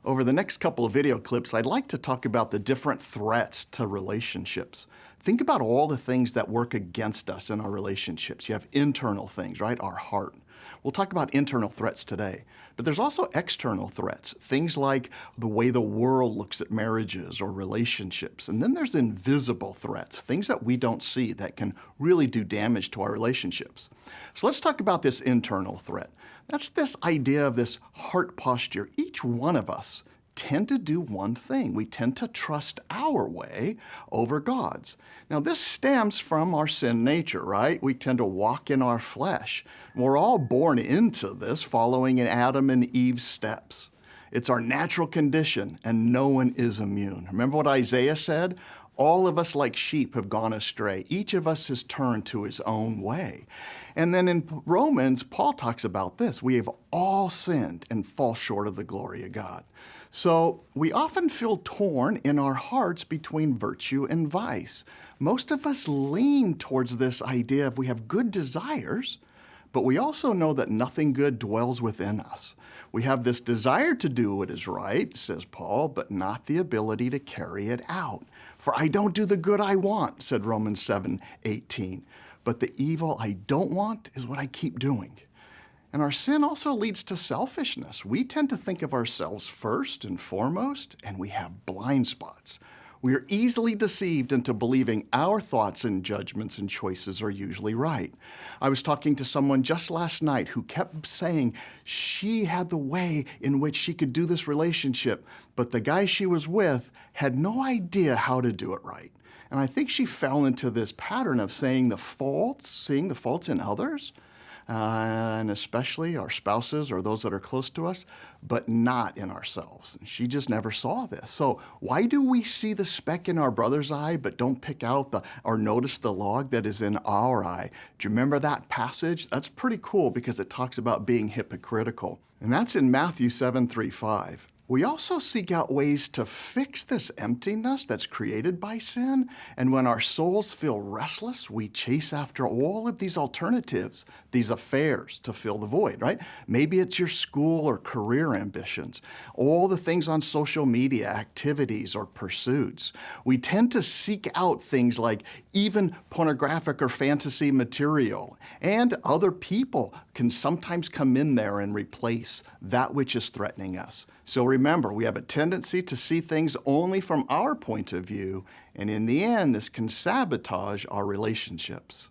Over the next couple of video clips, I'd like to talk about the different threats to relationships. Think about all the things that work against us in our relationships. You have internal things, right? Our heart. We'll talk about internal threats today, but there's also external threats, things like the way the world looks at marriages or relationships. And then there's invisible threats, things that we don't see that can really do damage to our relationships. So let's talk about this internal threat. That's this idea of this heart posture. Each one of us tend to do one thing. We tend to trust our way over God's. Now, this stems from our sin nature, right? We tend to walk in our flesh. We're all born into this, following in Adam and Eve's steps. It's our natural condition, and no one is immune. Remember what Isaiah said? All of us like sheep have gone astray. Each of us has turned to his own way. And then in Romans, Paul talks about this. We have all sinned and fall short of the glory of God. So we often feel torn in our hearts between virtue and vice. Most of us lean towards this idea of we have good desires, but we also know that nothing good dwells within us. We have this desire to do what is right, says Paul, but not the ability to carry it out. For I don't do the good I want, said Romans 7:18. But the evil I don't want is what I keep doing. And our sin also leads to selfishness. We tend to think of ourselves first and foremost, and we have blind spots. We are easily deceived into believing our thoughts and judgments and choices are usually right. I was talking to someone just last night who kept saying she had the way in which she could do this relationship, but the guy she was with had no idea how to do it right. And I think she fell into this pattern of seeing the faults in others, and especially our spouses or those that are close to us, but not in ourselves. And she just never saw this. So why do we see the speck in our brother's eye but don't pick out or notice the log that is in our eye? Do you remember that passage? That's pretty cool because it talks about being hypocritical. And that's in Matthew 7:3-5. We also seek out ways to fix this emptiness that's created by sin. And when our souls feel restless, we chase after all of these alternatives, these affairs to fill the void, right? Maybe it's your school or career ambitions, all the things on social media, activities or pursuits. We tend to seek out things like even pornographic or fantasy material, and other people can sometimes come in there and replace that which is threatening us. So remember, we have a tendency to see things only from our point of view, and in the end, this can sabotage our relationships.